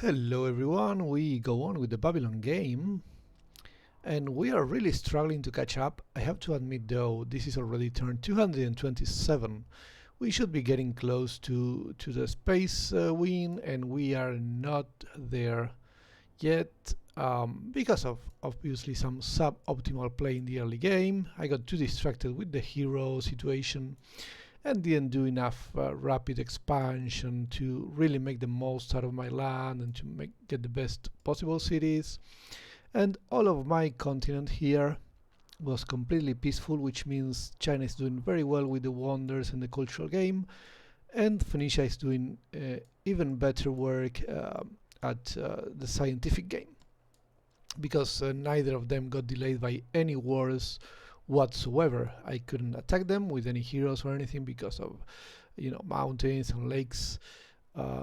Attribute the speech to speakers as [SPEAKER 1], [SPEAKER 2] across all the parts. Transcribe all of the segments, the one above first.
[SPEAKER 1] Hello everyone, we go on with the Babylon game and we are really struggling to catch up. I have to admit though, this is already turn 227. We should be getting close to the space win and we are not there yet because of obviously some suboptimal play in the early game. I got too distracted with the hero situation and didn't do enough rapid expansion to really make the most out of my land and to get the best possible cities. And all of my continent here was completely peaceful, which means China is doing very well with the wonders and the cultural game, and Phoenicia is doing even better work at the scientific game, because neither of them got delayed by any wars whatsoever. I couldn't attack them with any heroes or anything because of mountains and lakes,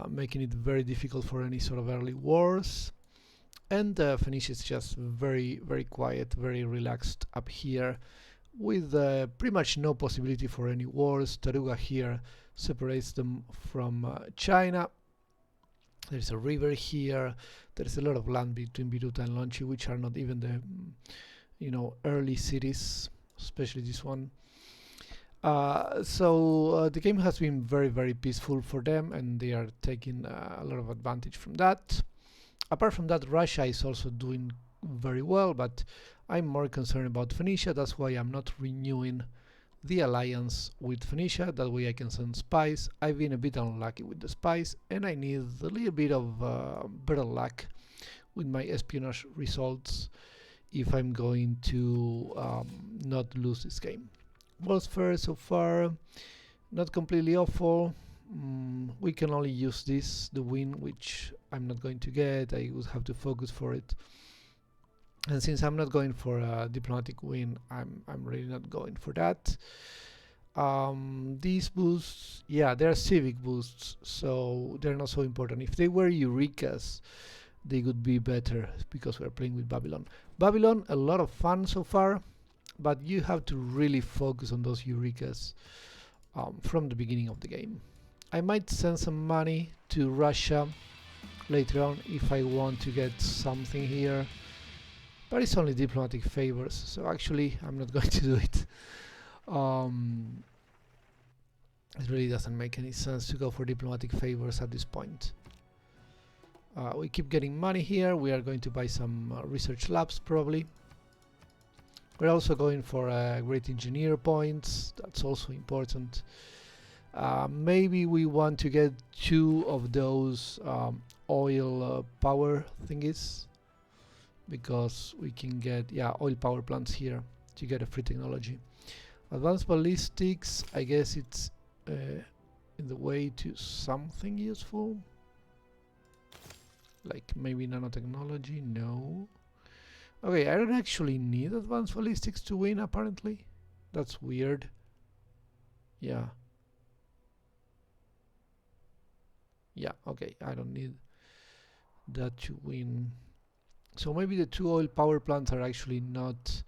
[SPEAKER 1] making it very difficult for any sort of early wars. And Phoenicia is just very quiet, very relaxed up here, with pretty much no possibility for any wars. Taruga here separates them from China. There's a river here. There's a lot of land between Biruta and Lonchi, which are not even the early cities, especially this one. So the game has been very peaceful for them, and they are taking a lot of advantage from that. Apart from that, Russia is also doing very well, but I'm more concerned about Phoenicia. That's why I'm not renewing the alliance with Phoenicia. That way I can send spies. I've been a bit unlucky with the spies, and I need a little bit of better luck with my espionage results if I'm going to not lose this game. World's fair so far, not completely awful. We can only use the win, which I'm not going to get. I would have to focus for it. And since I'm not going for a diplomatic win, I'm really not going for that. These boosts, yeah, they're civic boosts, so they're not so important. If they were eurekas, they would be better because we're playing with Babylon. Babylon, a lot of fun so far, but you have to really focus on those eurekas from the beginning of the game. I might send some money to Russia later on if I want to get something here, but it's only diplomatic favors, so actually I'm not going to do it. It really doesn't make any sense to go for diplomatic favors at this point. We keep getting money here. We are going to buy some research labs probably. We're also going for great engineer points. That's also important. Maybe we want to get 2 of those oil power thingies, because we can get oil power plants here to get a free technology. Advanced ballistics, I guess it's in the way to something useful, like maybe nanotechnology. No. Okay, I don't actually need advanced ballistics to win, apparently. That's weird. Yeah, okay, I don't need that to win. So maybe the 2 oil power plants are actually not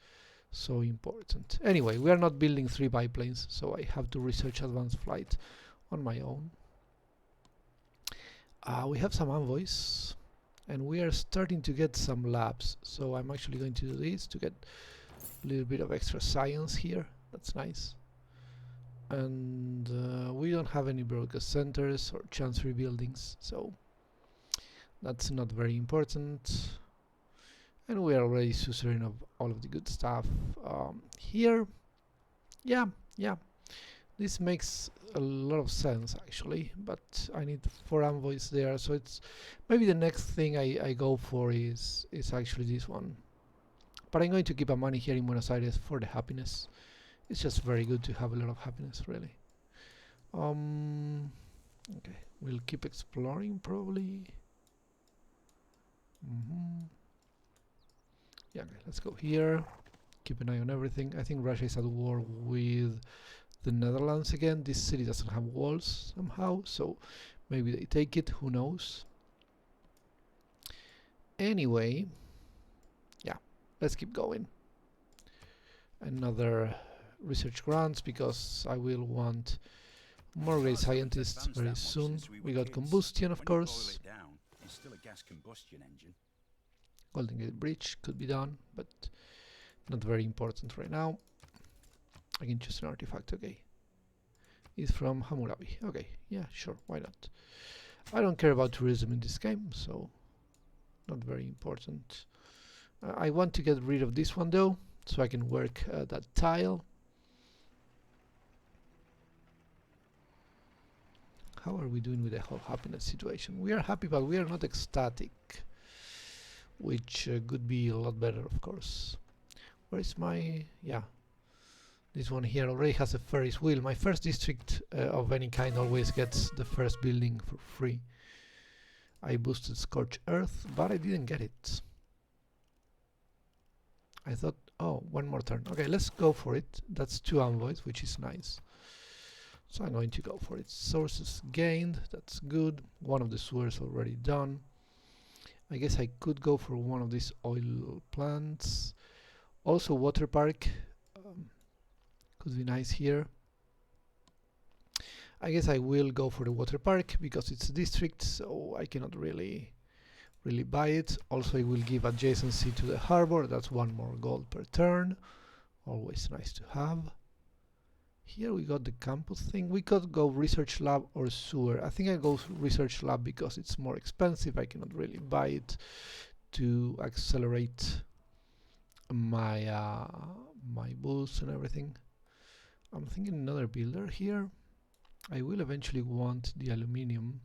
[SPEAKER 1] so important. Anyway, we are not building 3 biplanes, so I have to research advanced flight on my own. We have some envoys, and we are starting to get some labs, so I'm actually going to do this to get a little bit of extra science here. That's nice. And we don't have any broadcast centers or chancery buildings, so that's not very important. And we are already suzerain of all of the good stuff here. Yeah, this makes a lot of sense actually, but I need 4 envoys there, so it's maybe the next thing I go for is actually this one. But I'm going to keep a money here in Buenos Aires for the happiness. It's just very good to have a lot of happiness, really. Okay, we'll keep exploring probably. Yeah, okay, let's go here. Keep an eye on everything. I think Russia is at war with the Netherlands again. This city doesn't have walls somehow, so maybe they take it, who knows. Anyway, yeah, let's keep going. Another research grants, because I will want more great scientists very soon. We got combustion, of course.
[SPEAKER 2] still a gas combustion engine.
[SPEAKER 1] Golden Gate Bridge could be done, but not very important right now. I can choose an artifact, okay. It's from Hammurabi. Okay, yeah, sure, why not? I don't care about tourism in this game, so not very important. I want to get rid of this one though, so I can work that tile. How are we doing with the whole happiness situation? We are happy, but we are not ecstatic, which could be a lot better, of course. Where is my... yeah. This one here already has a Ferris wheel. My first district of any kind always gets the first building for free. I boosted Scorched Earth, but I didn't get it. I thought, oh, one more turn. Okay, let's go for it. That's 2 envoys, which is nice. So I'm going to go for it. Sources gained, that's good. One of the sewers already done. I guess I could go for one of these oil plants. Also water park. Could be nice here. I guess I will go for the water park because it's a district, so I cannot really buy it. Also, it will give adjacency to the harbor. That's 1 more gold per turn. Always nice to have. Here we got the campus thing. We could go research lab or sewer. I think I go research lab because it's more expensive. I cannot really buy it to accelerate my my boost and everything. I'm thinking another builder here. I will eventually want the aluminium.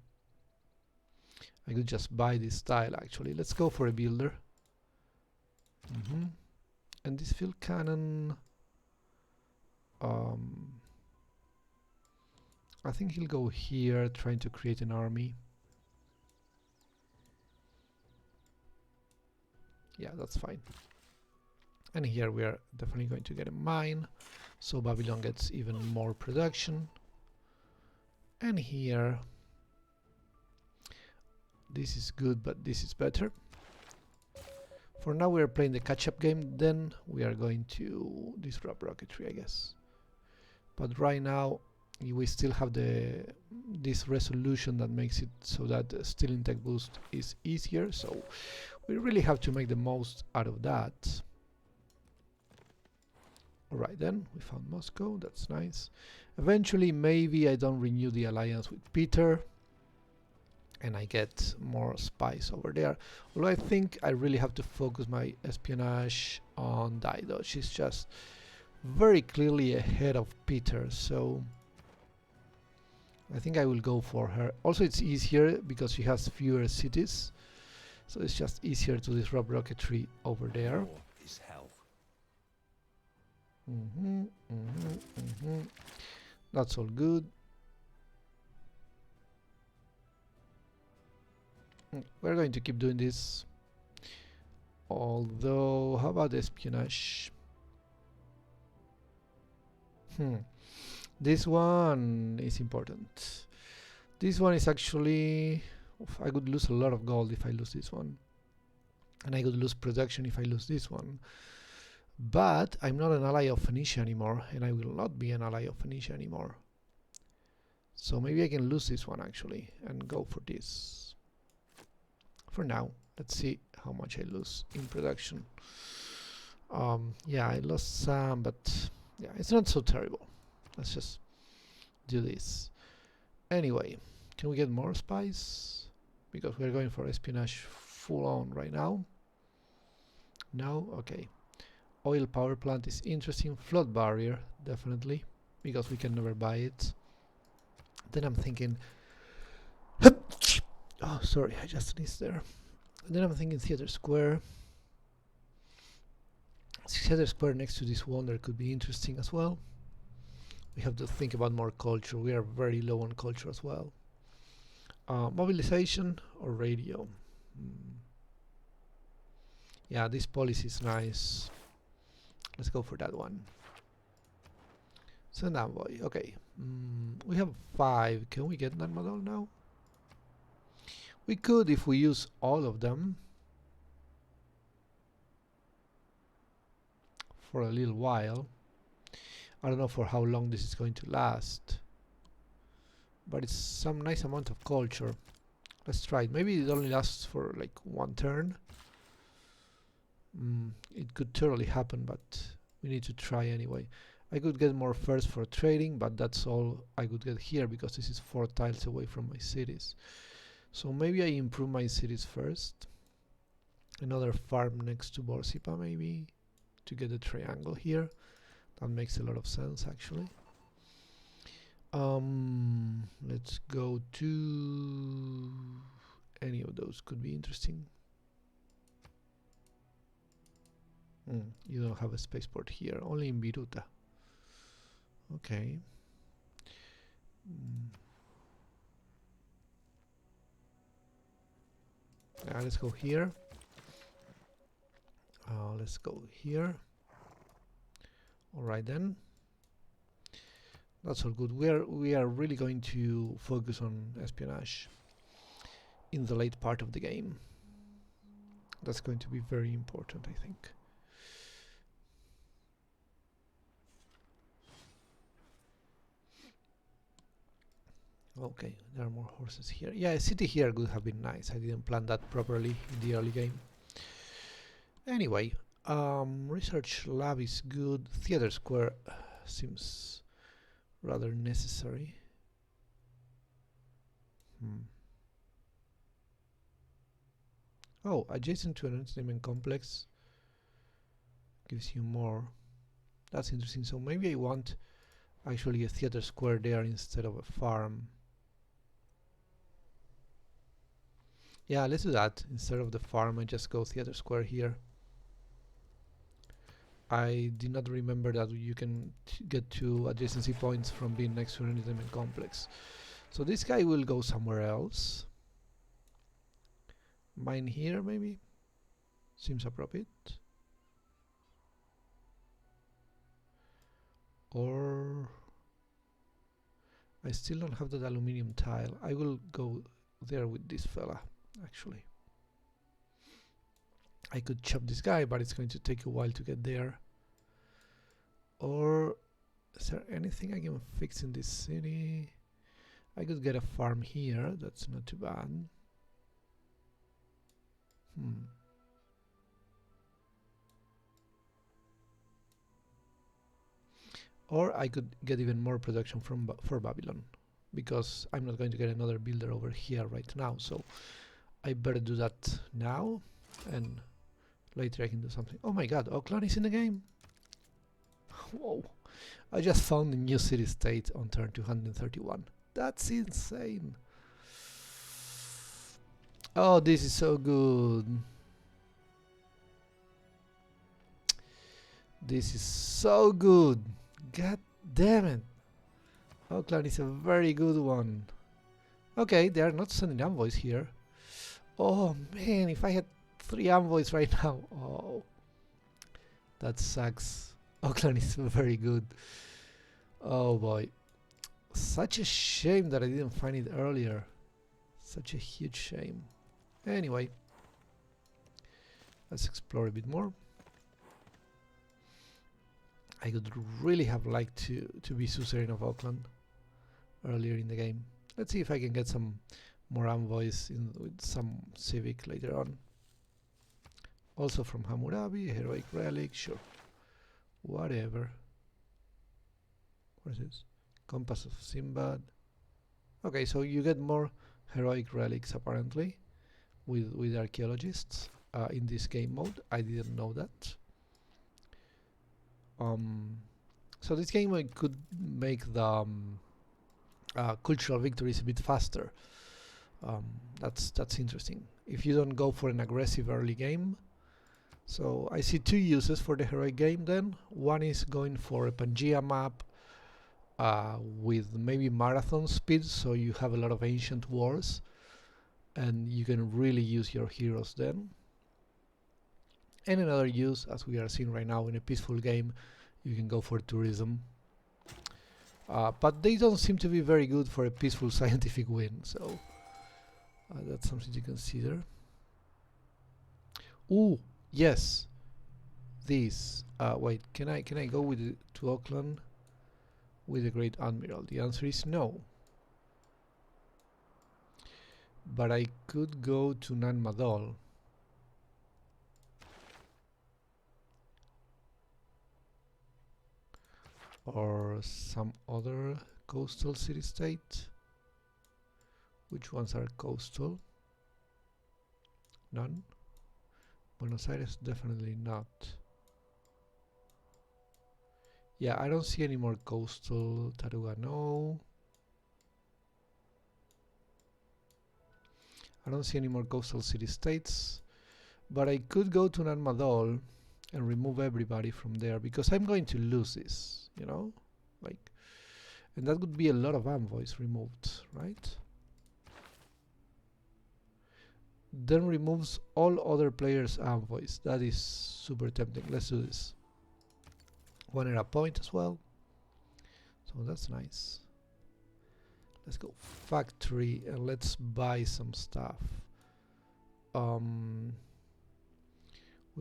[SPEAKER 1] I could just buy this tile actually. Let's go for a builder. And this field cannon, I think he'll go here trying to create an army. Yeah, that's fine. And here we are definitely going to get a mine, so Babylon gets even more production. And here this is good, but this is better. For now we are playing the catch-up game, then we are going to disrupt rocketry, I guess. But right now we still have this resolution that makes it so that the stealing tech boost is easier, so we really have to make the most out of that. Alright then, we found Moscow, that's nice. Eventually maybe I don't renew the alliance with Peter and I get more spies over there. Although I think I really have to focus my espionage on Dido. She's just very clearly ahead of Peter, so I think I will go for her. Also it's easier because she has fewer cities, so it's just easier to disrupt rocketry over there.
[SPEAKER 2] War is hell.
[SPEAKER 1] That's all good. We're going to keep doing this. Although, how about espionage? This one is important. This one is actually... oof, I could lose a lot of gold if I lose this one. And I could lose production if I lose this one. But I'm not an ally of Phoenicia anymore, and I will not be an ally of Phoenicia anymore. So maybe I can lose this one actually, and go for this. For now, let's see how much I lose in production. Yeah, I lost some, but yeah, it's not so terrible. Let's just do this. Anyway, can we get more spies? Because we're going for espionage full on right now. No? Okay. Oil power plant is interesting. Flood barrier, definitely, because we can never buy it. Then I'm thinking... oh, sorry, I just sneezed there. And then I'm thinking Theater Square. Theater Square next to this wonder could be interesting as well. We have to think about more culture. We are very low on culture as well. Mobilization or radio? Yeah, this policy is nice. Let's go for that one. Send envoy. Okay. We have 5. Can we get Narmadol now? We could if we use all of them for a little while. I don't know for how long this is going to last, but it's some nice amount of culture. Let's try it. Maybe it only lasts for like one turn. It could totally happen, but we need to try anyway. I could get more first for trading, but that's all I could get here because this is 4 tiles away from my cities. So maybe I improve my cities first. Another farm next to Borsipa maybe to get a triangle here. That makes a lot of sense actually. Let's go to any of those could be interesting. You don't have a spaceport here, only in Biruta. Okay. Let's go here. Let's go here. All right then. That's all good. We are really going to focus on espionage in the late part of the game. That's going to be very important, I think. Okay, there are more horses here. Yeah, a city here would have been nice. I didn't plan that properly in the early game. Anyway, research lab is good. Theater square seems rather necessary. Oh, adjacent to an entertainment complex gives you more. That's interesting. So maybe I want actually a theater square there instead of a farm. Yeah, let's do that. Instead of the farm, I just go theater square here. I did not remember that you can get 2 adjacency points from being next to an entertainment complex. So this guy will go somewhere else. Mine here, maybe? Seems appropriate. Or I still don't have that aluminium tile. I will go there with this fella, actually. I could chop this guy, but it's going to take a while to get there. Or is there anything I can fix in this city? I could get a farm here. That's not too bad. Or I could get even more production for Babylon, because I'm not going to get another builder over here right now, so I better do that now, and later I can do something. Oh my god, Auckland is in the game? Whoa, I just found a new city-state on turn 231. That's insane. Oh, this is so good. This is so good. God damn it. Auckland is a very good one. Okay, they are not sending envoys here. Oh man, if I had 3 envoys right now. Oh, that sucks. Auckland is very good. Oh boy. Such a shame that I didn't find it earlier. Such a huge shame. Anyway, let's explore a bit more. I could really have liked to be suzerain of Auckland earlier in the game. Let's see if I can get some more envoys with some civic later on. Also from Hammurabi, heroic relic, sure. Whatever. What is this? Compass of Simbad. Okay, so you get more heroic relics apparently with archaeologists in this game mode. I didn't know that. So this game could make the cultural victories a bit faster. That's interesting. If you don't go for an aggressive early game. So I see 2 uses for the heroic game then. One is going for a Pangea map with maybe marathon speed, so you have a lot of ancient wars and you can really use your heroes then. And another use, as we are seeing right now in a peaceful game, you can go for tourism. But they don't seem to be very good for a peaceful scientific win, so that's something to consider. Ooh, yes. This. Wait, can I go with to Auckland with the Great Admiral? The answer is no. but I could go to Nan Madol. Or some other coastal city-state. Which ones are coastal? None. Buenos Aires, definitely not. Yeah, I don't see any more coastal. Taruga, no. I don't see any more coastal city-states. But I could go to Nan Madol and remove everybody from there, because I'm going to lose this, you know? Like, and that would be a lot of envoys removed, right? Then removes all other players' envoys. That is super tempting. Let's do this. 1 era point as well. So that's nice. Let's go factory and let's buy some stuff. We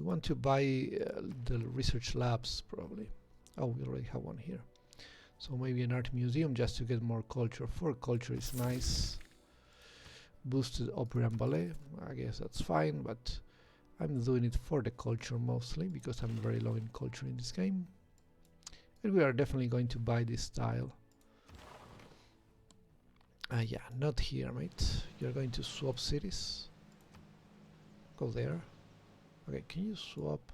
[SPEAKER 1] want to buy the research labs probably. Oh, we already have one here. So maybe an art museum just to get more culture. 4 culture is nice. Boosted opera and ballet, I guess that's fine, but I'm doing it for the culture mostly because I'm very low in culture in this game. And we are definitely going to buy this style. Yeah, not here, mate. You're going to swap cities. Go there. Okay, can you swap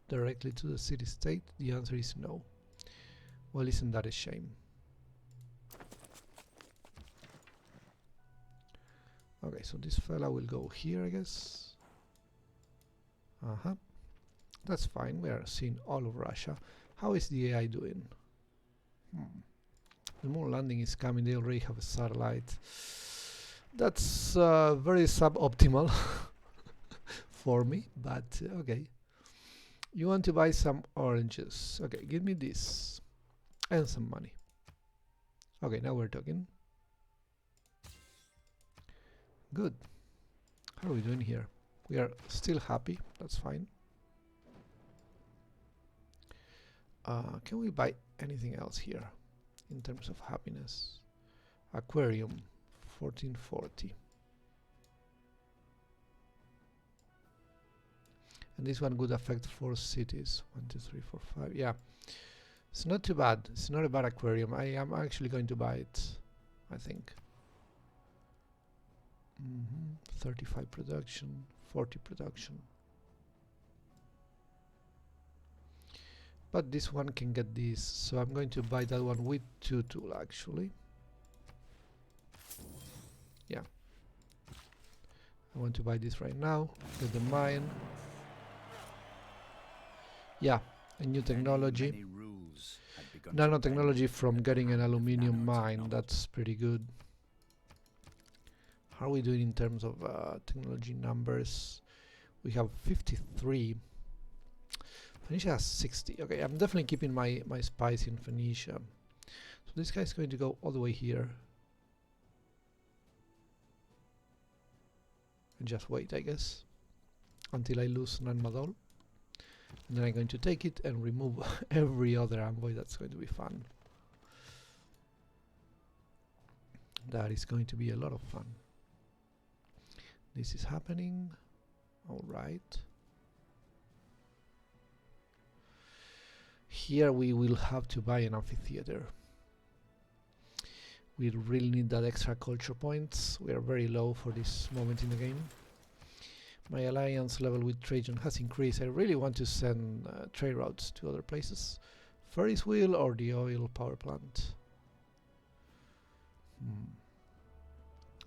[SPEAKER 1] directly to the city-state? The answer is no. Well, isn't that a shame? Okay, so this fella will go here, I guess. That's fine. We are seeing all of Russia. How is the AI doing? The moon landing is coming. They already have a satellite. That's very suboptimal for me, but okay. You want to buy some oranges. Okay, give me this. And some money. Okay, now we're talking. Good. How are we doing here? We are still happy. That's fine. Can we buy anything else here in terms of happiness? Aquarium, 1440. And this one would affect 4 cities. 1, 2, 3, 4, 5. Yeah. It's not too bad. It's not a bad aquarium. I am actually going to buy it, I think. 35 production, 40 production. But this one can get this, so I'm going to buy that one with 2 tool actually. Yeah. I want to buy this right now. Get the mine. Yeah, a new technology. Nanotechnology from getting an aluminium mine. That's pretty good. How are we doing in terms of technology numbers? We have 53. Phoenicia has 60. Okay, I'm definitely keeping my spies in Phoenicia. So this guy's going to go all the way here. And just wait, I guess, until I lose Nan Madol. And then I'm going to take it and remove every other envoy. That's going to be fun. That is going to be a lot of fun. This is happening. All right. Here we will have to buy an amphitheater. We really need that extra culture points. We are very low for this moment in the game. My alliance level with Trajan has increased. I really want to send trade routes to other places. Ferris wheel or the oil power plant?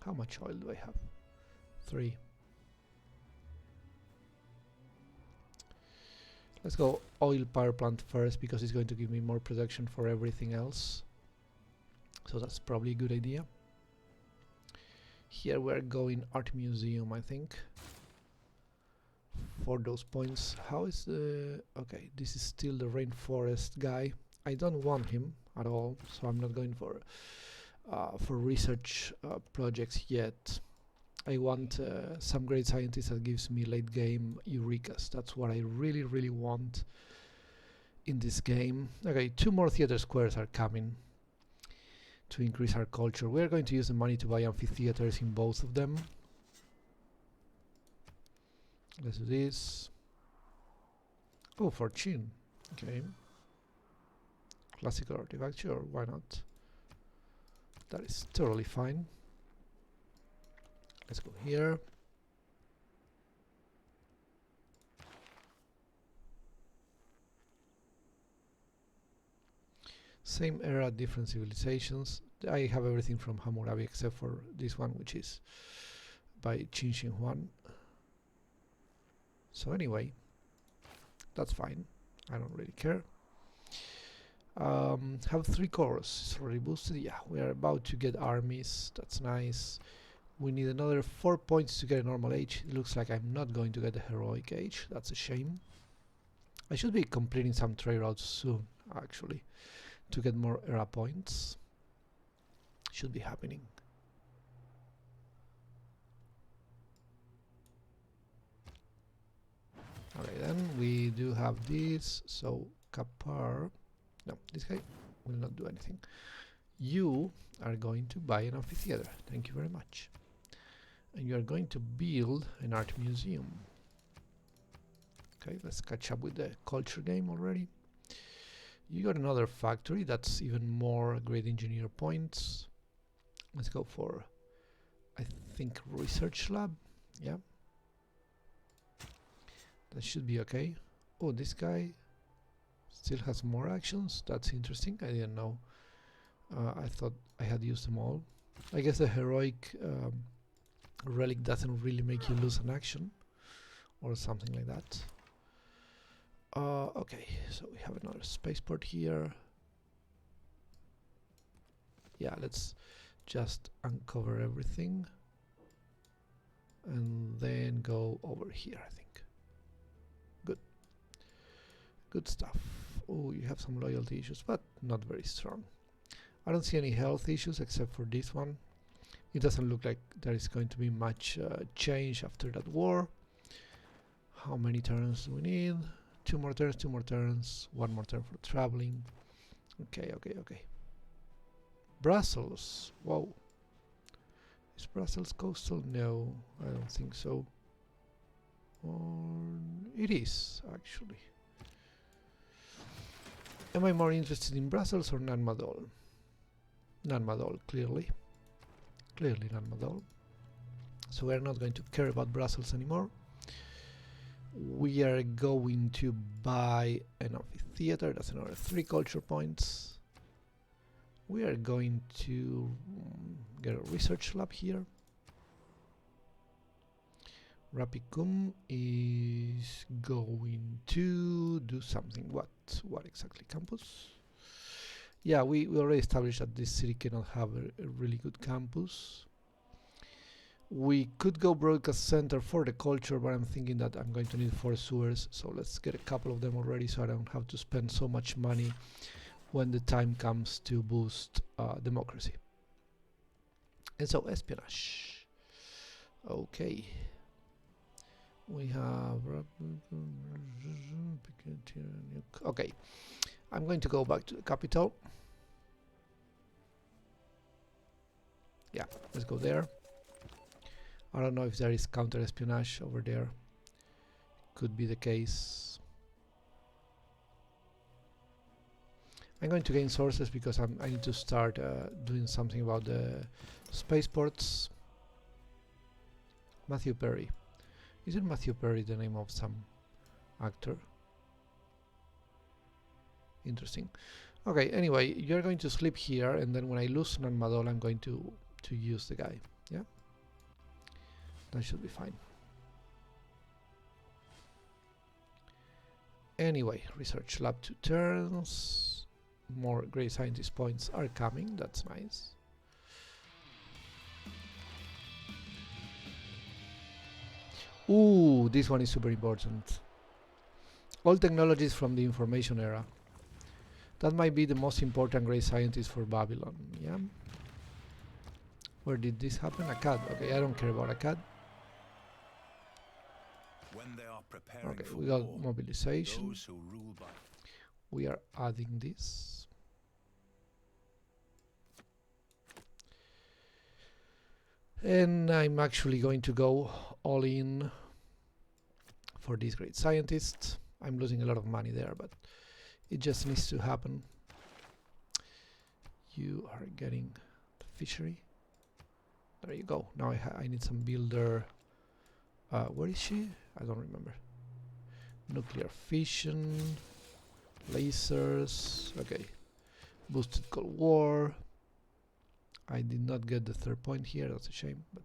[SPEAKER 1] How much oil do I have? 3. Let's go oil power plant first because it's going to give me more production for everything else. So that's probably a good idea. Here we're going art museum, I think. For those points. How is the... Okay, this is still the rainforest guy. I don't want him at all, so I'm not going for research projects yet. I want some great scientist that gives me late game eurekas. That's what I really, really want in this game. Okay, 2 more theater squares are coming. to increase our culture. We are going to use the money to buy amphitheaters in both of them. Let's do this. Oh, for Chin. Okay. Classical artifact, sure, why not? That is totally fine. Let's go here. Same era, different civilizations. I have everything from Hammurabi except for this one, which is by Qin Shi Huang. So anyway, that's fine. I don't really care. Have 3 cores. It's already boosted. Yeah, we are about to get armies. That's nice. We need another 4 points to get a normal age. It looks like I'm not going to get a heroic age. That's a shame. I should be completing some trade routes soon, actually, to get more era points. Should be happening. Okay, then we do have this. So Kapar, no, this guy will not do anything. You are going to buy an amphitheater. Thank you very much. And you are going to build an art museum. Okay, let's catch up with the culture game already. You got another factory. That's even more great engineer points. Let's go for, I think, research lab. Yeah, that should be okay. Oh, this guy still has more actions. That's interesting. I didn't know. I thought I had used them all. I guess the heroic relic doesn't really make you lose an action or something like that. Okay, so we have another spaceport here. Yeah, let's just uncover everything and then go over here, I think. Good stuff. Oh, you have some loyalty issues, but not very strong. I don't see any health issues except for this one. It doesn't look like there is going to be much change after that war. How many turns do we need? 2 more turns, 2 more turns, 1 more turn for traveling. Okay. Brussels. Whoa. Is Brussels coastal? No, I don't think so. It is, actually. Am I more interested in Brussels or Nanmadol? Nanmadol, clearly. Clearly Nanmadol. So we're not going to care about Brussels anymore. We are going to buy an amphitheater. That's another 3 culture points. We are going to get a research lab here. Rapicum is going to do something. What exactly? Campus? Yeah, we already established that this city cannot have a really good campus. We could go broadcast center for the culture, but I'm thinking that I'm going to need 4 sewers, so let's get a couple of them already so I don't have to spend so much money when the time comes to boost democracy. And so espionage. Okay. We have... Okay. I'm going to go back to the capital. Yeah, let's go there. I don't know if there is counter-espionage over there. Could be the case. I'm going to gain sources because I need to start doing something about the spaceports. Matthew Perry. Isn't Matthew Perry the name of some actor? Interesting. Okay, anyway, you're going to sleep here, and then when I lose Nanmadol, I'm going to use the guy. Yeah? That should be fine. Anyway, research lab 2 turns. More great scientist points are coming. That's nice. Ooh, this one is super important. All technologies from the information era. That might be the most important great scientist for Babylon. Yeah. Where did this happen? Akkad. Okay, I don't care about Akkad.
[SPEAKER 2] When they are preparing
[SPEAKER 1] Okay,
[SPEAKER 2] for
[SPEAKER 1] we got
[SPEAKER 2] war,
[SPEAKER 1] mobilization.
[SPEAKER 2] those who rule by
[SPEAKER 1] We are adding this. And I'm actually going to go all in for these great scientists. I'm losing a lot of money there, but it just needs to happen. You are getting the fishery. There you go. Now I need some builder. Where is she? I don't remember. Nuclear fission, lasers. Okay. Boosted Cold War. I did not get the third point here. That's a shame. But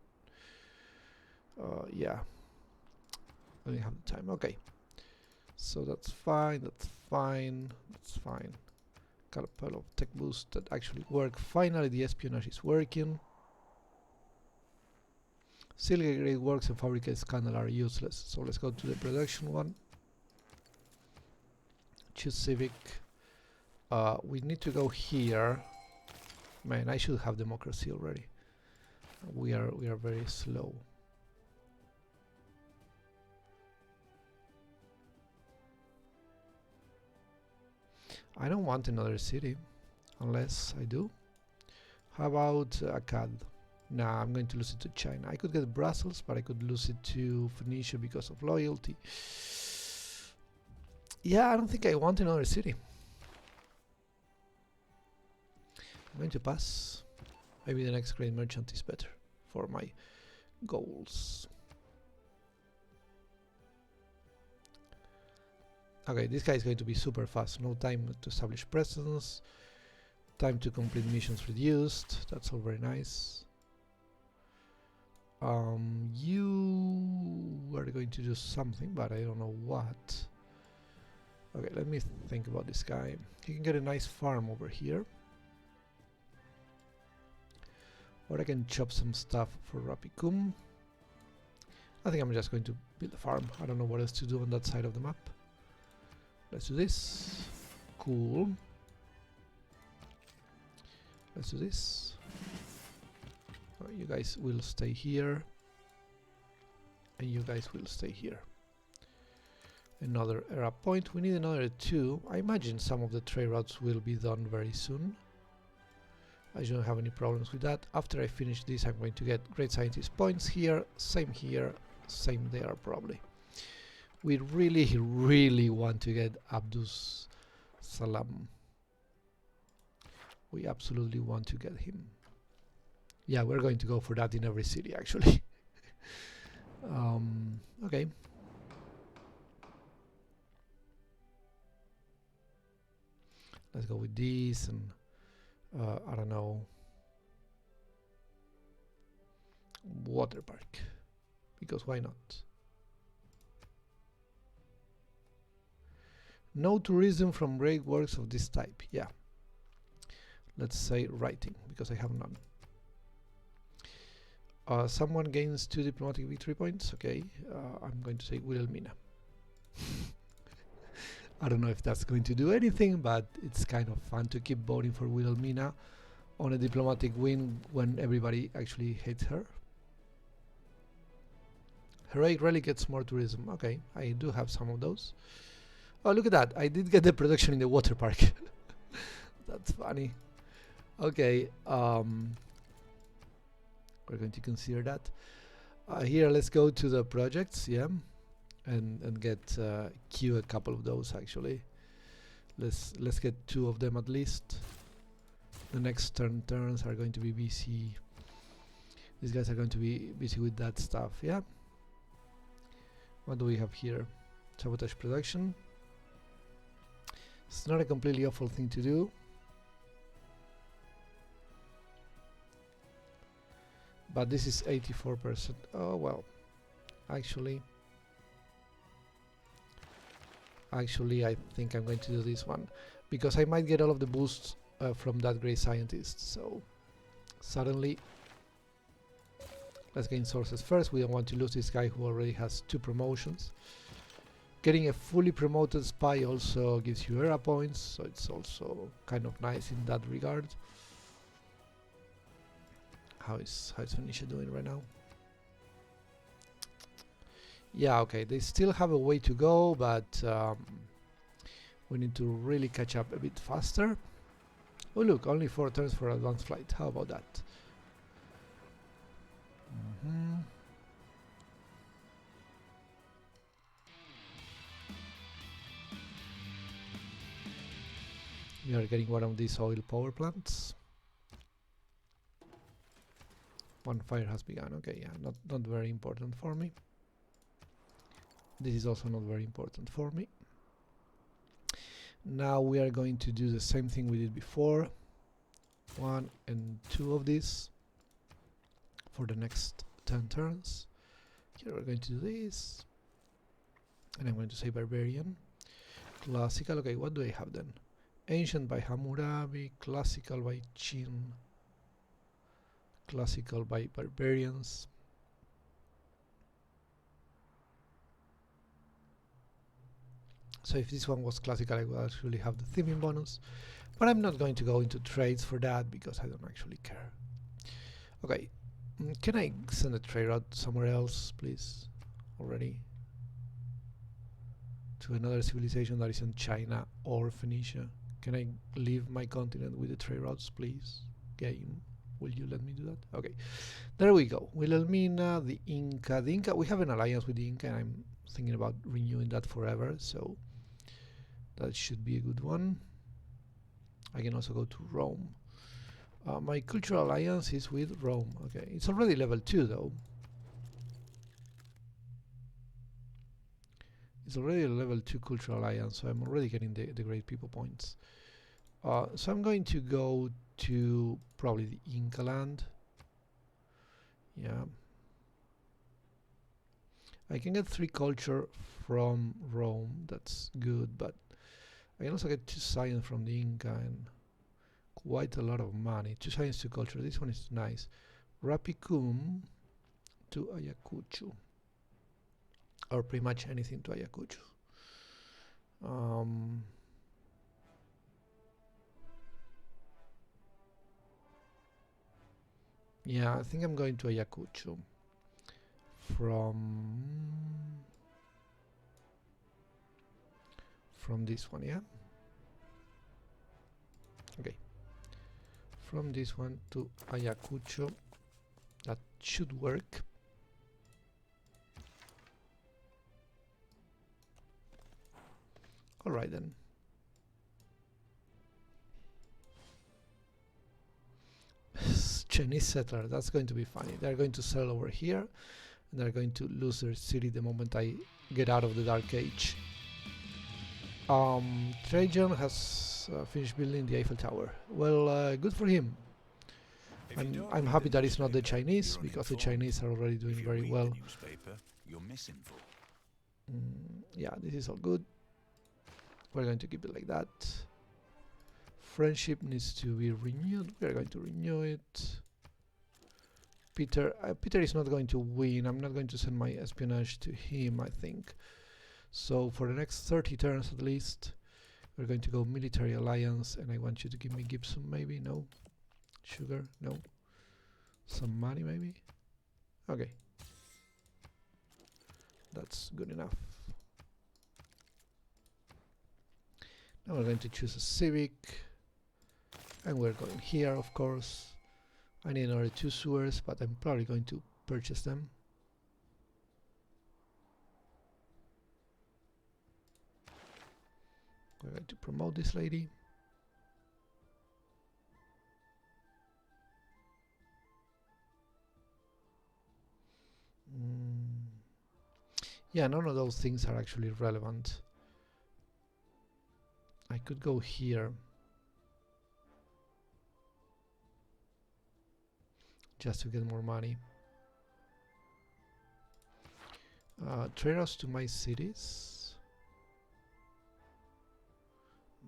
[SPEAKER 1] yeah, I didn't have the time. Okay. So that's fine. That's fine. That's fine. Got a pile of tech boosts that actually work. Finally, the espionage is working. Silver grade works and fabricate scandal are useless. So let's go to the production one. Choose civic. We need to go here. Man, I should have democracy already. We are very slow. I don't want another city, unless I do. How about Akkad? Nah, I'm going to lose it to China. I could get Brussels, but I could lose it to Phoenicia because of loyalty. Yeah, I don't think I want another city. I'm going to pass. Maybe the next great merchant is better for my goals. Okay, this guy is going to be super fast. No time to establish presence. Time to complete missions reduced. That's all very nice. You are going to do something, but I don't know what. Okay, let me think about this guy. He can get a nice farm over here. Or I can chop some stuff for Rapicum. I think I'm just going to build a farm. I don't know what else to do on that side of the map. Let's do this. Cool. Let's do this. You guys will stay here. And you guys will stay here. Another era point. We need another 2. I imagine some of the trade routes will be done very soon. I don't have any problems with that. After I finish this, I'm going to get great scientist points here, same there probably. We really want to get Abdus Salam. We absolutely want to get him. Yeah, we're going to go for that in every city actually. Okay. Let's go with these and I don't know, water park, because why not? No tourism from great works of this type. Yeah, let's say writing, because I have none. Someone gains 2 diplomatic victory points. Okay, I'm going to say Wilhelmina. I don't know if that's going to do anything, but it's kind of fun to keep voting for Wilhelmina on a diplomatic win when everybody actually hates her. Heroic Relic gets more tourism. Okay, I do have some of those. Oh, look at that. I did get the production in the water park. That's funny. Okay, we're going to consider that. Here, let's go to the projects, yeah, and get queue a couple of those actually. Let's get 2 of them at least. The next turns are going to be busy. These guys are going to be busy with that stuff, yeah. What do we have here? Sabotage production. It's not a completely awful thing to do. But this is 84%. Oh well. Actually, I think I'm going to do this one because I might get all of the boosts from that great scientist. So suddenly, let's gain sources first. We don't want to lose this guy who already has 2 promotions. Getting a fully promoted spy also gives you era points, so it's also kind of nice in that regard. How is Phoenicia doing right now? Yeah, okay, they still have a way to go, but we need to really catch up a bit faster. Oh look, only 4 turns for advanced flight. How about that? Mhm. We are getting one of these oil power plants. One fire has begun. Okay, yeah, not very important for me. This is also not very important for me. Now we are going to do the same thing we did before. 1 and 2 of these for the next 10 turns. Here we're going to do this. And I'm going to say barbarian. Classical. Okay, what do I have then? Ancient by Hammurabi, classical by Qin, classical by barbarians. So if this one was classical, I would actually have the theming bonus, but I'm not going to go into trades for that because I don't actually care. Okay, can I send a trade route somewhere else, please? Already to another civilization that isn't China or Phoenicia. Can I leave my continent with the trade routes, please? Game, will you let me do that? Okay, there we go. Wilhelmina, the Inca. The Inca, we have an alliance with the Inca, and I'm thinking about renewing that forever, so that should be a good one. I can also go to Rome. My cultural alliance is with Rome. Okay, it's already level 2 though. It's already a level 2 cultural alliance, so I'm already getting the great people points. So I'm going to go to probably the Inca land. Yeah. I can get 3 culture from Rome, that's good, but I can also get 2 science from the Inca and quite a lot of money. 2 science, 2 culture, this one is nice. Rapicum to Ayacucho. Or pretty much anything to Ayacucho. Yeah, I think I'm going to Ayacucho from this one, yeah? Okay. From this one to Ayacucho. That should work. Alright then. Chinese settler, that's going to be funny. They're going to settle over here, and they're going to lose their city the moment I get out of the Dark Age. Trajan has finished building the Eiffel Tower. Well, good for him. I'm happy that it's not the Chinese, because the Chinese are already doing very well. Yeah, this is all good. We're going to keep it like that. Friendship needs to be renewed. We are going to renew it. Peter is not going to win. I'm not going to send my espionage to him, I think. So for the next 30 turns at least, we're going to go military alliance, and I want you to give me Gibson, maybe? No. Sugar? No. Some money, maybe? Okay. That's good enough. Now we're going to choose a civic, and we're going here, of course. I need another 2 sewers, but I'm probably going to purchase them. We're going to promote this lady. Yeah, none of those things are actually relevant. I could go here. Just to get more money. Trade us to my cities.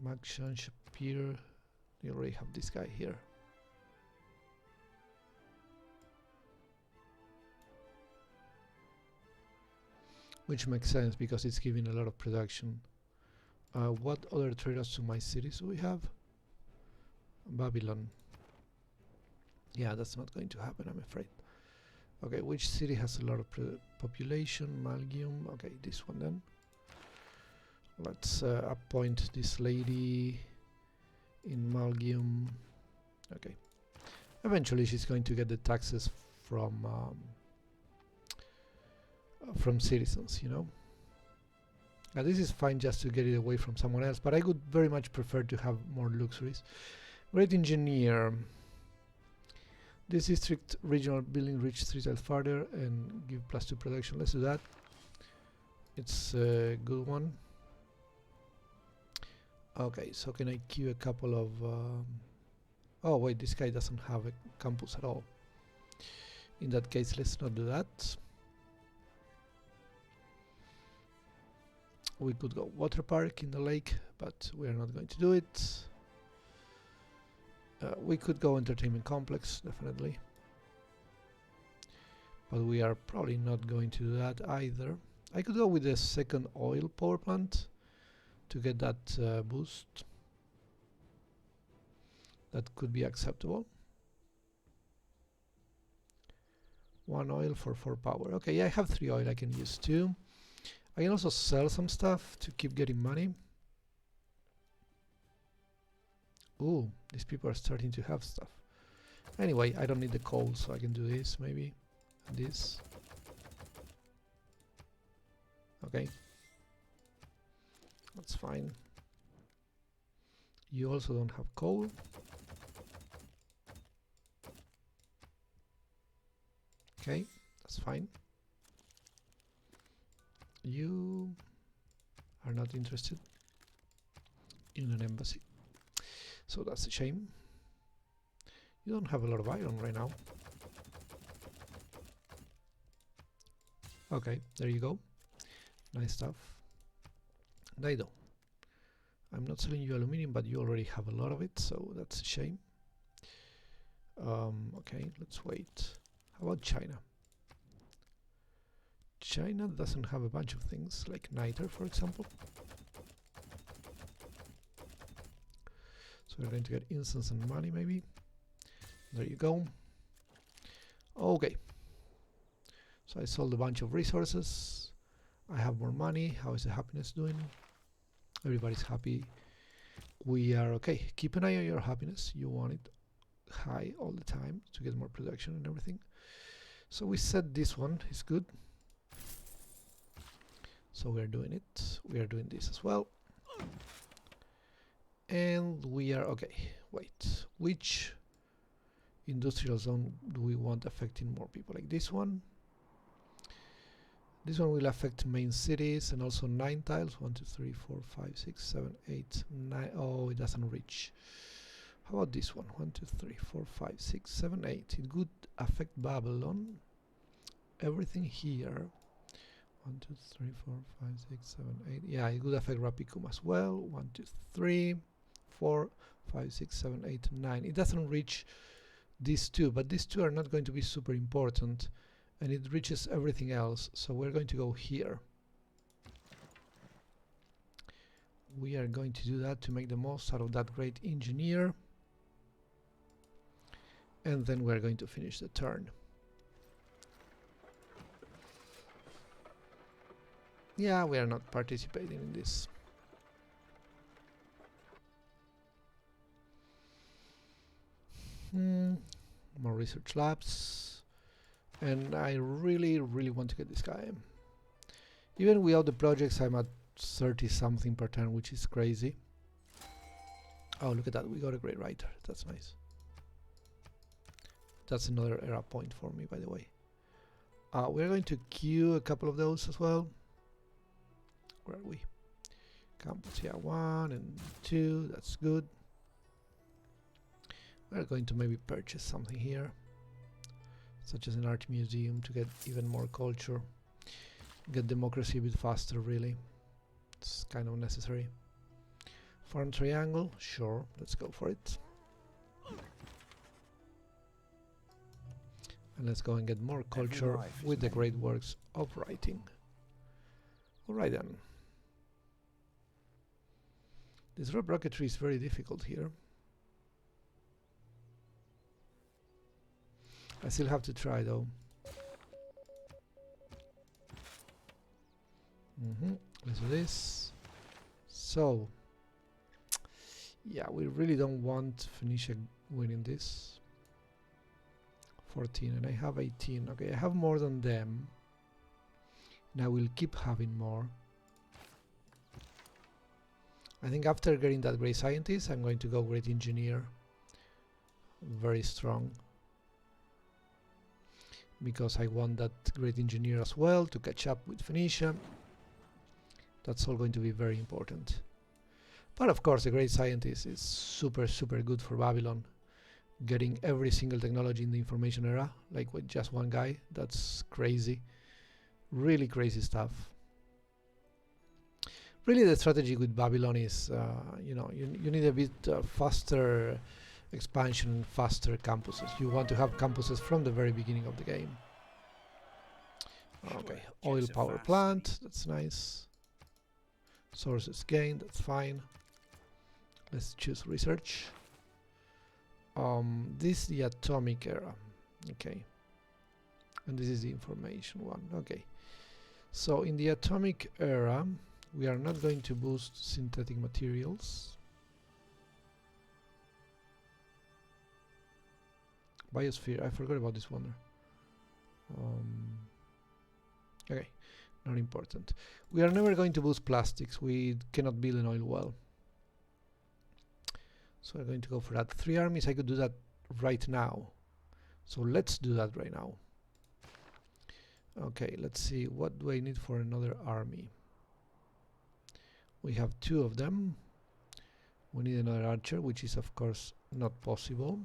[SPEAKER 1] Maxon, Shapir. You already have this guy here. Which makes sense because it's giving a lot of production. What other traders to my cities do we have? Babylon. Yeah, that's not going to happen, I'm afraid. Okay, which city has a lot of population? Malgium. Okay, this one then. Let's appoint this lady in Malgium. Okay. Eventually she's going to get the taxes from from citizens, you know. Now this is fine just to get it away from someone else, but I would very much prefer to have more luxuries. Great engineer. This district regional building reach 3 tiles farther and give +2 production. Let's do that. It's a good one. Okay, so can I queue a couple of... oh wait, this guy doesn't have a campus at all. In that case, let's not do that. We could go water park in the lake, but we are not going to do it. We could go entertainment complex, definitely. But we are probably not going to do that either. I could go with the second oil power plant to get that boost. That could be acceptable. 1 oil for 4 power. Okay, yeah, I have 3 oil I can use too. I can also sell some stuff to keep getting money. Ooh, these people are starting to have stuff. Anyway, I don't need the coal, so I can do this maybe. And this. Okay. That's fine. You also don't have coal. Okay, that's fine. You are not interested in an embassy, so that's a shame. You don't have a lot of iron right now. Okay, there you go. Nice stuff. Daido. I'm not selling you aluminium, but you already have a lot of it, so that's a shame. Okay, let's wait. How about China? China doesn't have a bunch of things, like niter, for example. So we're going to get incense and money, maybe. There you go. Okay. So I sold a bunch of resources. I have more money. How is the happiness doing? Everybody's happy. We are okay. Keep an eye on your happiness. You want it high all the time to get more production and everything. So we said this one is good. So we are doing it. We are doing this as well. And we are okay. Wait, which industrial zone do we want affecting more people? Like this one. This one will affect main cities and also 9 tiles. 1, 2, 3, 4, 5, 6, 7, 8, 9. Oh, it doesn't reach. How about this one? 1, 2, 3, 4, 5, 6, 7, 8. It would affect Babylon. Everything here. 1, 2, 3, 4, 5, 6, 7, 8. Yeah, it would affect Rapicum as well. 1, 2, 3, 4, 5, 6, 7, 8, 9. It doesn't reach these two, but these two are not going to be super important. And it reaches everything else, so we're going to go here. We are going to do that to make the most out of that great engineer. And then we're going to finish the turn. Yeah, we are not participating in this. More research labs. And I really want to get this guy. Even without the projects, I'm at 30 something per turn, which is crazy. Oh, look at that, we got a great writer. That's nice. That's another era point for me, by the way. We're going to queue a couple of those as well. Where are we? Campus, yeah, 1 and 2, that's good. We're going to maybe purchase something here, such as an art museum, to get even more culture, get democracy a bit faster, really. It's kind of necessary. Farm triangle, sure, let's go for it. And let's go and get more culture with the great works of writing. Alright then. This rope rocketry is very difficult here. I still have to try though. Let's do this. So, yeah, we really don't want Phoenicia winning this. 14 and I have 18. Okay, I have more than them. and I will keep having more. I think after getting that great scientist, I'm going to go great engineer. Very strong. Because I want that great engineer as well to catch up with Phoenicia. That's all going to be very important. But of course, the great scientist is super, super good for Babylon. Getting every single technology in the information era, like with just one guy, that's crazy. Really crazy stuff. Really, the strategy with Babylon is, you know, you need a bit faster expansion and faster campuses. You want to have campuses from the very beginning of the game. Okay, oil power plant, that's nice. Sources gained, that's fine. Let's choose research. This is the atomic era. Okay. And this is the information one. Okay. So in the atomic era, we are not going to boost synthetic materials. Biosphere, I forgot about this one. Okay, not important. We are never going to boost plastics. We cannot build an oil well. So we're going to go for that. 3 armies, I could do that right now. So let's do that right now. Okay, let's see. What do I need for another army? We have 2 of them. We need another archer, which is of course not possible.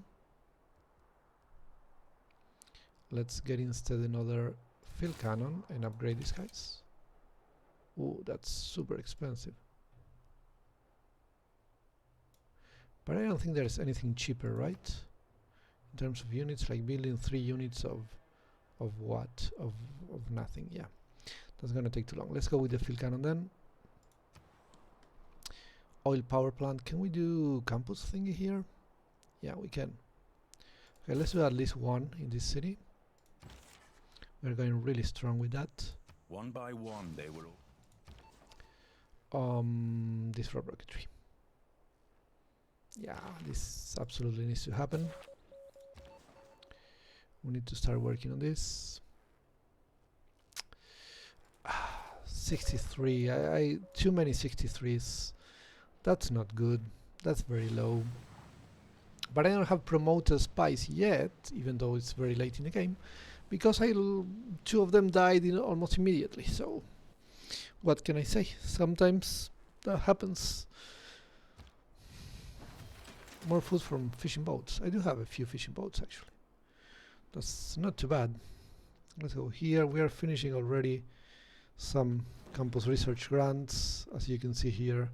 [SPEAKER 1] Let's get instead another field cannon and upgrade these guys. Ooh, that's super expensive. But I don't think there's anything cheaper, right? In terms of units, like building 3 units of what? Of nothing, yeah. That's gonna take too long. Let's go with the field cannon then. Oil power plant. Can we do campus thingy here? Yeah, we can. Okay, let's do at least 1 in this city. We're going really strong with that.
[SPEAKER 2] One by one, they will all.
[SPEAKER 1] Disrupt rocketry. Yeah, this absolutely needs to happen. We need to start working on this. 63. Too many 63s. That's not good. That's very low. But I don't have promoted spies yet, even though it's very late in the game, because 2 of them died almost immediately. So, what can I say? Sometimes that happens. More food from fishing boats. I do have a few fishing boats actually. That's not too bad. Let's go here. We are finishing already some campus research grants, as you can see here.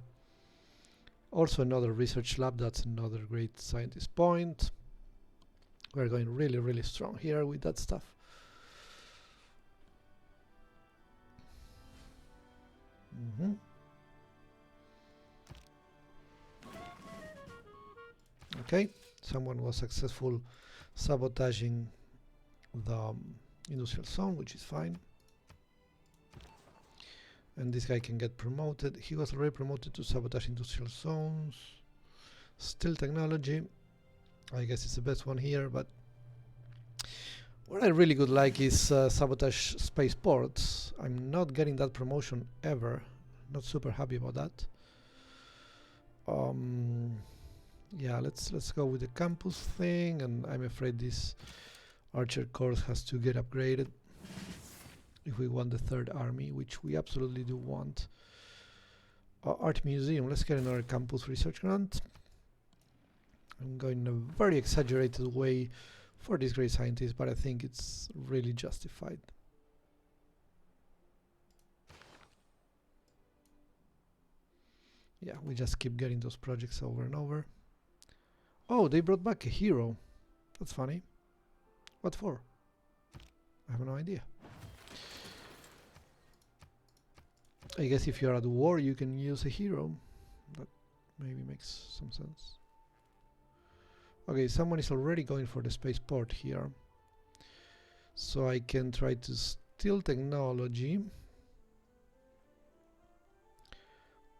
[SPEAKER 1] Also another research lab. That's another great scientist point. We're going really, really strong here with that stuff. Okay, someone was successful sabotaging the industrial zone, which is fine. And this guy can get promoted. He was already promoted to sabotage industrial zones. Still technology. I guess it's the best one here, but what I really would like is sabotage spaceports. I'm not getting that promotion ever. Not super happy about that. Yeah, let's go with the campus thing, and I'm afraid this archer course has to get upgraded if we want the 3rd army, which we absolutely do want. Art museum, let's get another campus research grant. I'm going in a very exaggerated way for this great scientist, but I think it's really justified. Yeah, we just keep getting those projects over and over. Oh, they brought back a hero. That's funny. What for? I have no idea. I guess if you're at war, you can use a hero. That maybe makes some sense. Okay, someone is already going for the spaceport here. So I can try to steal technology.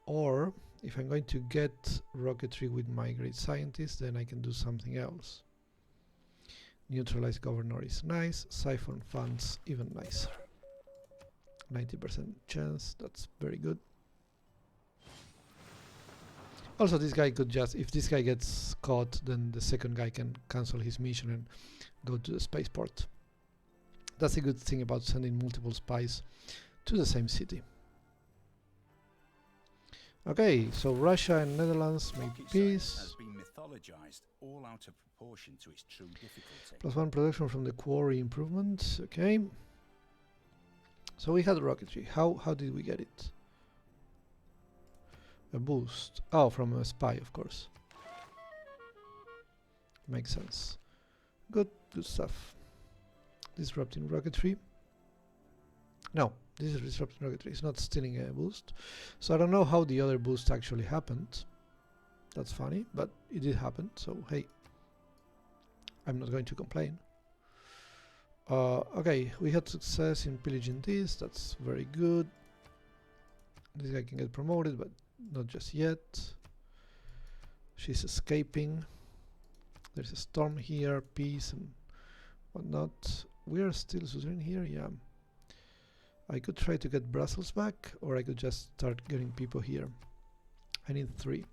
[SPEAKER 1] Or, if I'm going to get rocketry with my great scientist, then I can do something else. Neutralize governor is nice. Siphon funds, even nicer. 90% chance, that's very good. Also, this guy could just, if this guy gets caught, then the second guy can cancel his mission and go to the spaceport. That's a good thing about sending multiple spies to the same city. Okay, so Russia and Netherlands make peace.
[SPEAKER 2] Has been mythologized, all out of proportion to its true difficulty.
[SPEAKER 1] +1 production from the quarry improvement. Okay. So we had rocketry. How did we get it? A boost. Oh, from a spy, of course. Makes sense. Good stuff. Disrupting rocketry. No, this is disrupting rocketry. It's not stealing a boost. So I don't know how the other boost actually happened. That's funny, but it did happen. So hey, I'm not going to complain. Okay, we had success in pillaging this. That's very good. This guy can get promoted, but not just yet. She's escaping. There's a storm here, peace and whatnot. We are still suzerain here, yeah. I could try to get Brussels back, or I could just start getting people here. I need 3.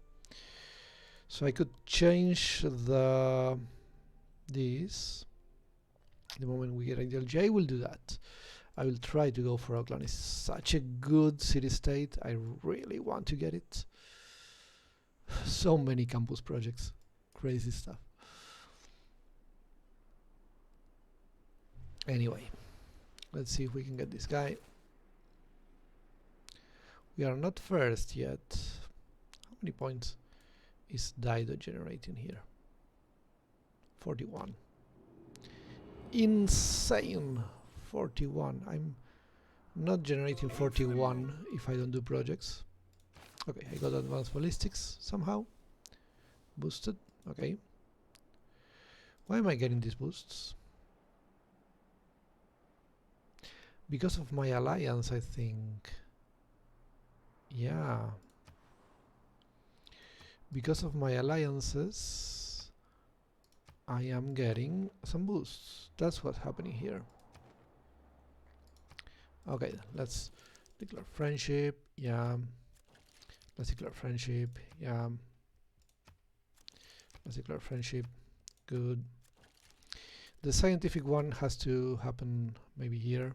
[SPEAKER 1] So I could change this. The moment we get ideal J, we'll do that. I will try to go for Auckland. It's such a good city-state. I really want to get it. So many campus projects. Crazy stuff. Anyway, let's see if we can get this guy. We are not first yet. How many points is DEITY generating here? 41. Insane. 41. I'm not generating 41 if I don't do projects. Okay, I got advanced ballistics somehow. Boosted. Okay. Why am I getting these boosts? Because of my alliance, I think. Yeah. Because of my alliances, I am getting some boosts. That's what's happening here. Okay, let's declare friendship. Yeah. Let's declare friendship. Yeah. Let's declare friendship. Good. The scientific one has to happen maybe here.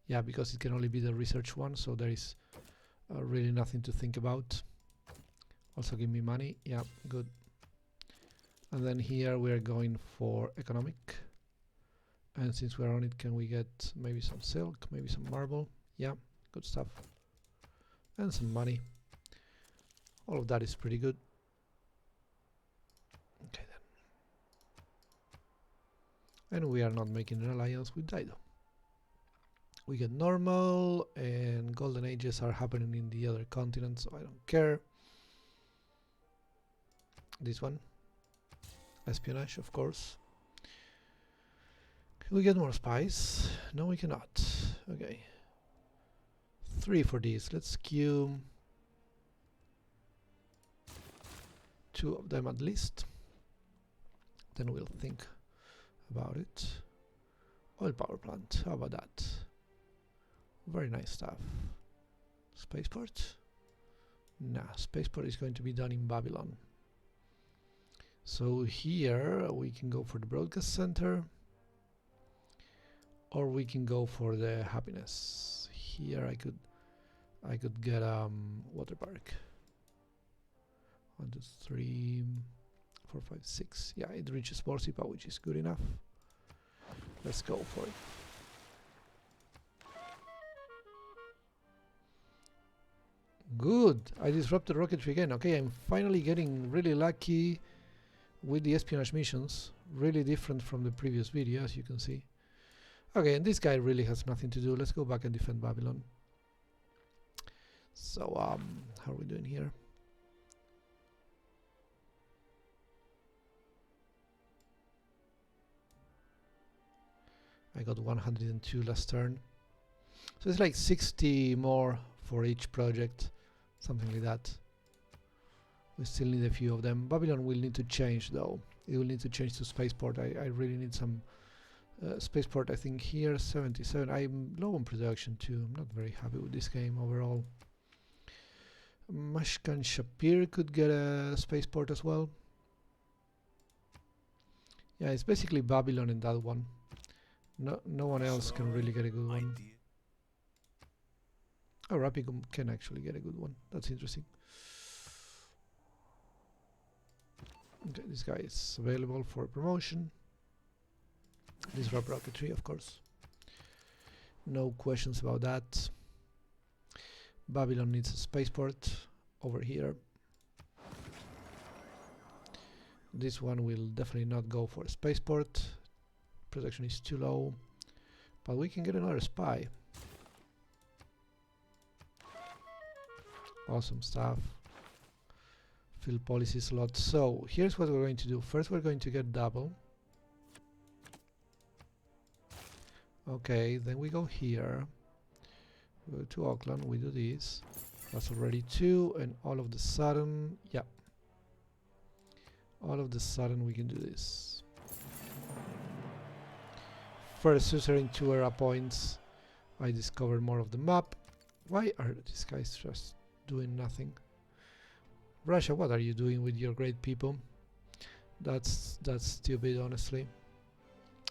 [SPEAKER 1] Yeah, because it can only be the research one, so there is really nothing to think about. Also give me money. Yeah, good. And then here we are going for economic. And since we're on it, can we get maybe some silk, maybe some marble? Yeah, good stuff. And some money. All of that is pretty good. Okay then. And we are not making an alliance with DEITY. We get normal, and golden ages are happening in the other continents, so I don't care. This one. Espionage, of course. Can we get more spies? No, we cannot. Okay. 3 for these. Let's queue 2 of them at least. Then we'll think about it. Oil power plant. How about that? Very nice stuff. Spaceport? Nah, spaceport is going to be done in Babylon. So here we can go for the broadcast center, or we can go for the happiness. Here I could get water park. 1, 2, 3, 4, 5, 6. Yeah, it reaches Borsipa, which is good enough. Let's go for it. Good. I disrupted rocketry again. Okay, I'm finally getting really lucky with the espionage missions. Really different from the previous video, as you can see. Okay, and this guy really has nothing to do. Let's go back and defend Babylon. So, how are we doing here? I got 102 last turn. So it's like 60 more for each project, something like that. We still need a few of them. Babylon will need to change though. It will need to change to spaceport. I really need some Spaceport, I think here 77. I'm low on production too. I'm not very happy with this game overall. Mashkan Shapir could get a spaceport as well. Yeah, it's basically Babylon in that one. No one else can really get a good one. Oh, Rapicum can actually get a good one. That's interesting. Okay, this guy is available for promotion. This Rap Rocketry, of course. No questions about that. Babylon needs a spaceport over here. This one will definitely not go for a spaceport. Production is too low. But we can get another spy. Awesome stuff. Fill policy slot. So here's what we're going to do. First we're going to get double. Okay, then we go here. We go to Auckland, we do this. That's already 2, and all of the sudden, yeah. All of the sudden we can do this. First suzerain 2 era points. I discover more of the map. Why are these guys just doing nothing? Russia, what are you doing with your great people? That's stupid, honestly.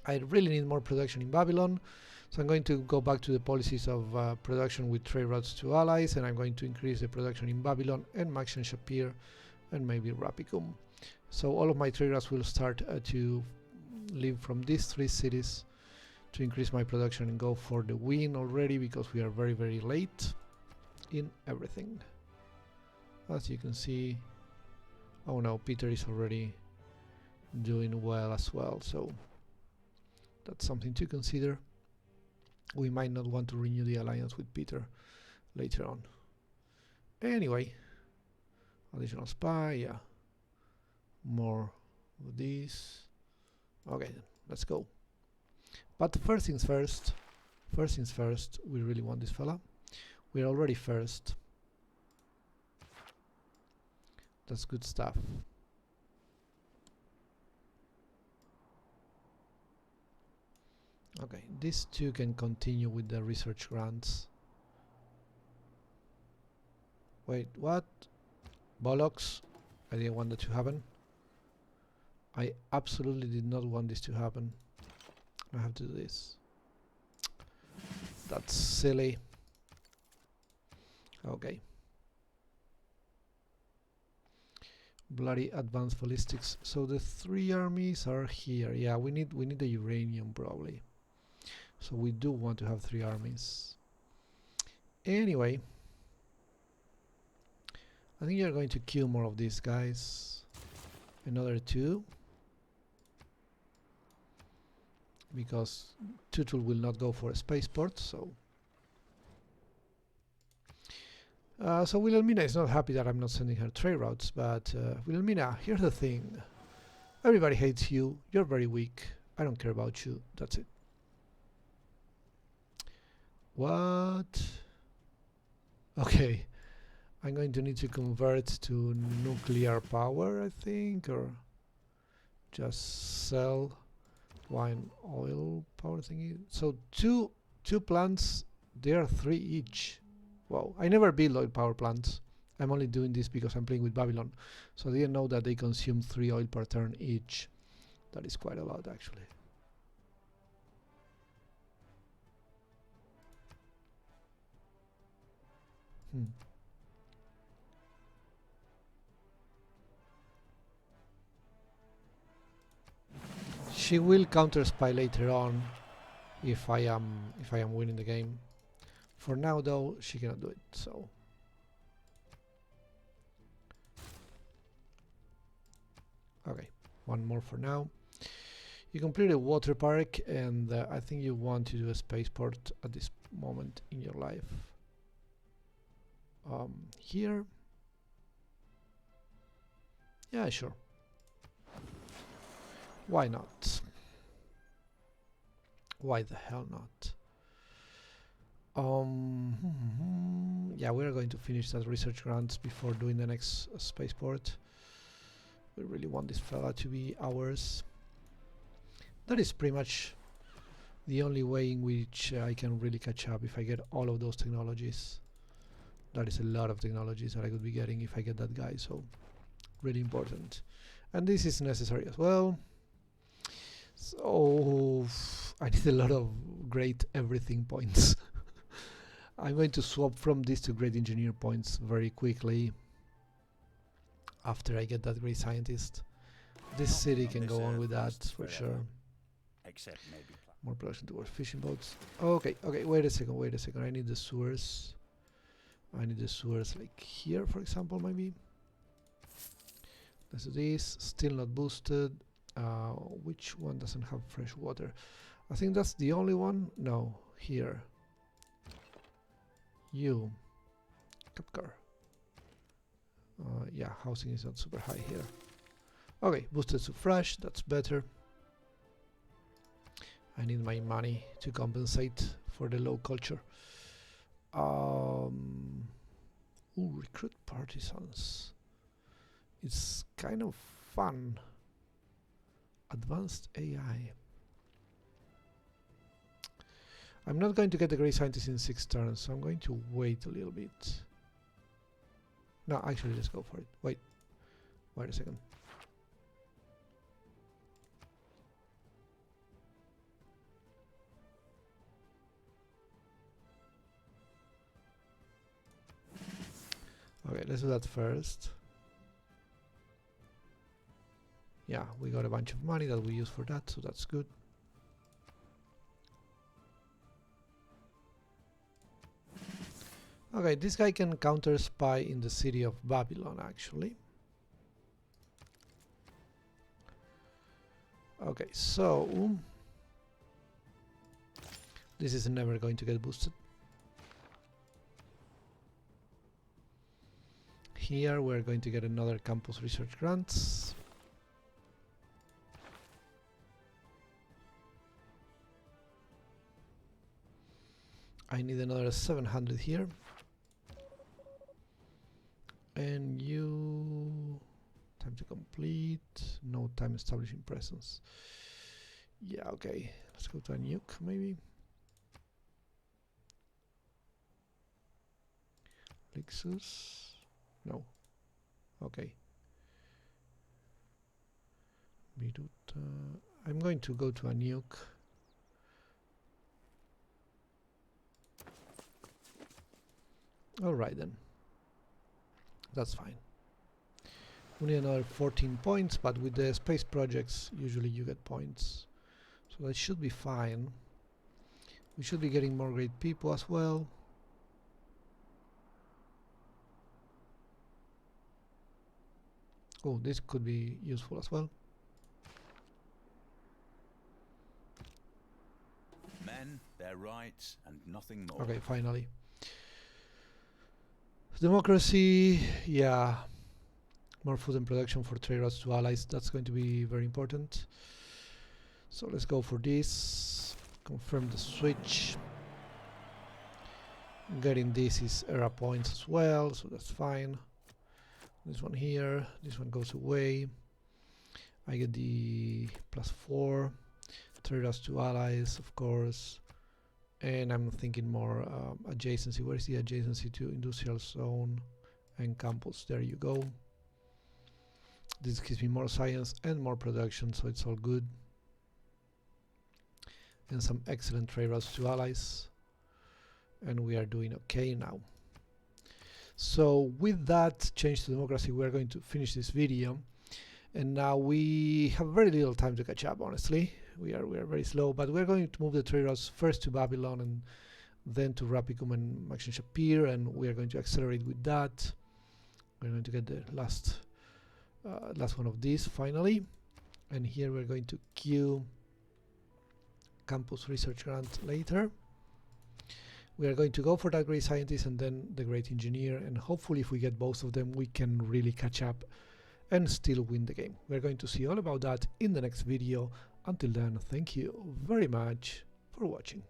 [SPEAKER 1] I really need more production in Babylon, so I'm going to go back to the policies of production with trade routes to allies, and I'm going to increase the production in Babylon and Max and Shapir and maybe Rapicum. So all of my trade routes will start to leave from these 3 cities to increase my production and go for the win already, because we are very, very late in everything. As you can see, oh no, Peter is already doing well as well, so that's something to consider. We might not want to renew the alliance with Peter later on. Anyway, additional spy, yeah. More of these. Okay, then, let's go. But first things first, we really want this fella. We're already first. That's good stuff. Okay, these 2 can continue with the research grants. Wait, what? Bollocks. I didn't want that to happen. I absolutely did not want this to happen. I have to do this. That's silly. Okay. Bloody advanced ballistics. So the 3 armies are here. Yeah, we need the uranium probably. So we do want to have 3 armies. Anyway, I think you're going to kill more of these guys. Another 2. Because Tutul will not go for a spaceport, so... so Wilhelmina is not happy that I'm not sending her trade routes, but Wilhelmina, here's the thing. Everybody hates you, you're very weak, I don't care about you, that's it. What? Okay, I'm going to need to convert to nuclear power, I think, or just sell wine oil power thingy. So two plants, they are 3 each. Wow, I never build oil power plants. I'm only doing this because I'm playing with Babylon. So I didn't know that they consume 3 oil per turn each. That is quite a lot, actually. She will counter spy later on if I am winning the game. For now though, she cannot do it, so okay, 1 more for now. You complete a water park, and I think you want to do a spaceport at this moment in your life. Here, yeah, sure. Why not? Why the hell not? Yeah, we're going to finish that research grants before doing the next spaceport. We really want this fella to be ours. That is pretty much the only way in which I can really catch up if I get all of those technologies. That is a lot of technologies that I could be getting if I get that guy, so really important. And this is necessary as well. So I need a lot of great everything points. I'm going to swap from this to great engineer points very quickly after I get that great scientist. This city can go on with that for sure.
[SPEAKER 2] Except maybe
[SPEAKER 1] More production towards fishing boats. Okay, wait a second. I need the sewers. I need the sewers like here, for example, maybe. Let's do this. Still not boosted. Which one doesn't have fresh water? I think that's the only one. No, here. You. Kapkar. Yeah, housing is not super high here. Okay, boosted to fresh. That's better. I need my money to compensate for the low culture. Ooh, recruit partisans. It's kind of fun. Advanced AI. I'm not going to get the great scientist in 6 turns, so I'm going to wait a little bit. No, actually, let's go for it. Wait a second. Okay, let's do that first. Yeah, we got a bunch of money that we use for that, so that's good. Okay, this guy can counter spy in the city of Babylon, actually. Okay, so this is never going to get boosted. Here we're going to get another campus research grants. I need another 700 here. And you... Time to complete. No time establishing presence. Yeah, okay. Let's go to a nuke, maybe. Lixus. No. Okay. I'm going to go to a nuke. Alright then. That's fine. We need another 14 points, but with the space projects, usually you get points. So that should be fine. We should be getting more great people as well. Oh, this could be useful as well.
[SPEAKER 2] men, their rights, and nothing more.
[SPEAKER 1] Okay, finally. Democracy, yeah. More food and production for trade routes to allies. That's going to be very important. So let's go for this. Confirm the switch. Getting this is era points as well, so that's fine. This one here, this one goes away. I get the +4. Trade routes to allies, of course. And I'm thinking more adjacency. Where is the adjacency to industrial zone and campus? There you go. This gives me more science and more production, so it's all good. And some excellent trade routes to allies. And we are doing okay now. So with that change to democracy, we are going to finish this video. And now we have very little time to catch up, honestly. We are very slow, but we're going to move the trade routes first to Babylon and then to Rapicum and Maxim Shapir, and we are going to accelerate with that. We're going to get the last one of these finally, and here we're going to queue campus research grant later. We are going to go for that great scientist and then the great engineer, and hopefully if we get both of them we can really catch up and still win the game. We're going to see all about that in the next video. Until then, thank you very much for watching.